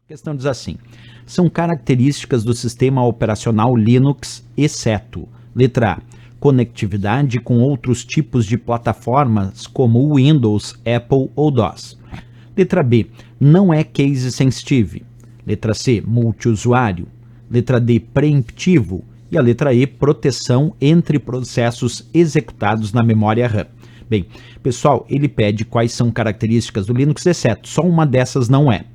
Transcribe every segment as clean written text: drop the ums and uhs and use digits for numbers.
A questão diz assim: são características do sistema operacional Linux, exceto, letra A, conectividade com outros tipos de plataformas como o Windows, Apple ou DOS. Letra B, não é case sensitive. Letra C, multiusuário. Letra D, preemptivo. E a letra E, proteção entre processos executados na memória RAM. Bem, pessoal, ele pede quais são características do Linux, exceto, só uma dessas não é.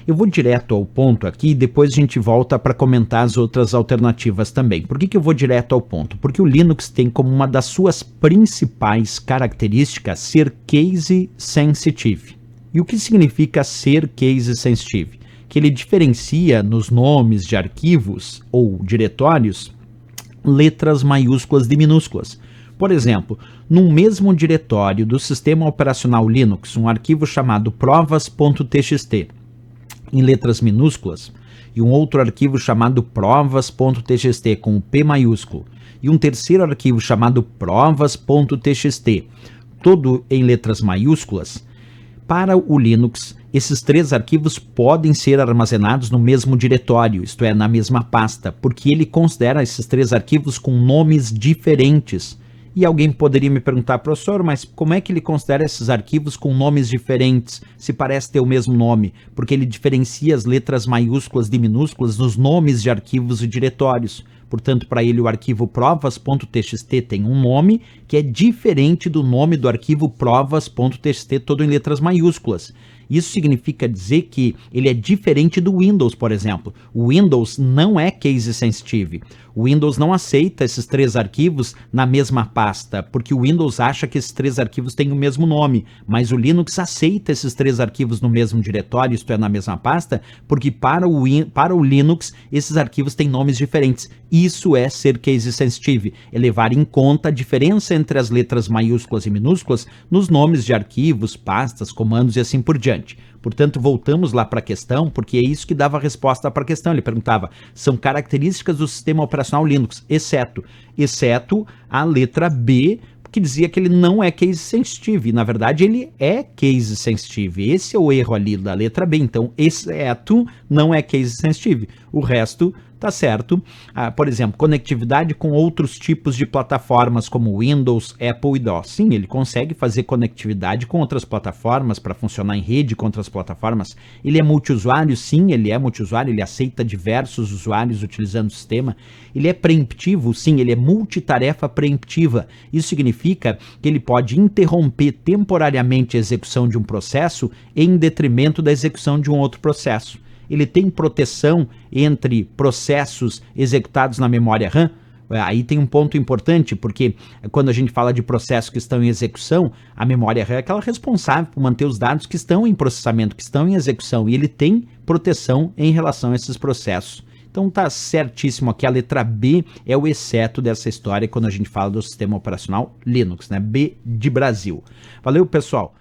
Eu vou direto ao ponto aqui e depois a gente volta para comentar as outras alternativas também. Por que eu vou direto ao ponto? Porque o Linux tem como uma das suas principais características ser case sensitive. E o que significa ser case sensitive? Que ele diferencia nos nomes de arquivos ou diretórios letras maiúsculas de minúsculas. Por exemplo, num mesmo diretório do sistema operacional Linux, um arquivo chamado provas.txt, em letras minúsculas, e um outro arquivo chamado provas.txt com o P maiúsculo, e um terceiro arquivo chamado provas.txt, todo em letras maiúsculas. Para o Linux, esses três arquivos podem ser armazenados no mesmo diretório, isto é, na mesma pasta, porque ele considera esses três arquivos com nomes diferentes. E alguém poderia me perguntar, professor, mas como é que ele considera esses arquivos com nomes diferentes, se parece ter o mesmo nome? Porque ele diferencia as letras maiúsculas de minúsculas nos nomes de arquivos e diretórios. Portanto, para ele o arquivo provas.txt tem um nome que é diferente do nome do arquivo provas.txt todo em letras maiúsculas. Isso significa dizer que ele é diferente do Windows, por exemplo. O Windows não é case sensitive. O Windows não aceita esses três arquivos na mesma pasta, porque o Windows acha que esses três arquivos têm o mesmo nome, mas o Linux aceita esses três arquivos no mesmo diretório, isto é, na mesma pasta, porque para o Linux esses arquivos têm nomes diferentes. Isso é ser case sensitive, é levar em conta a diferença entre as letras maiúsculas e minúsculas nos nomes de arquivos, pastas, comandos e assim por diante. Portanto, voltamos lá para a questão, porque é isso que dava a resposta para a questão. Ele perguntava, são características do sistema operacional Linux, exceto a letra B, que dizia que ele não é case sensitive. Na verdade, ele é case sensitive. Esse é o erro ali da letra B. Então, exceto não é case sensitive. O resto tá certo. Por exemplo, conectividade com outros tipos de plataformas como Windows, Apple e DOS. Sim, ele consegue fazer conectividade com outras plataformas para funcionar em rede com outras plataformas. Ele é multiusuário? Sim, ele é multiusuário. Ele aceita diversos usuários utilizando o sistema. Ele é preemptivo? Sim, ele é multitarefa preemptiva. Isso significa que ele pode interromper temporariamente a execução de um processo em detrimento da execução de um outro processo. Ele tem proteção entre processos executados na memória RAM. Aí tem um ponto importante, porque quando a gente fala de processos que estão em execução, a memória RAM é aquela responsável por manter os dados que estão em processamento, que estão em execução, e ele tem proteção em relação a esses processos. Então tá certíssimo aqui, a letra B é o exceto dessa história quando a gente fala do sistema operacional Linux, né? B de Brasil. Valeu, pessoal!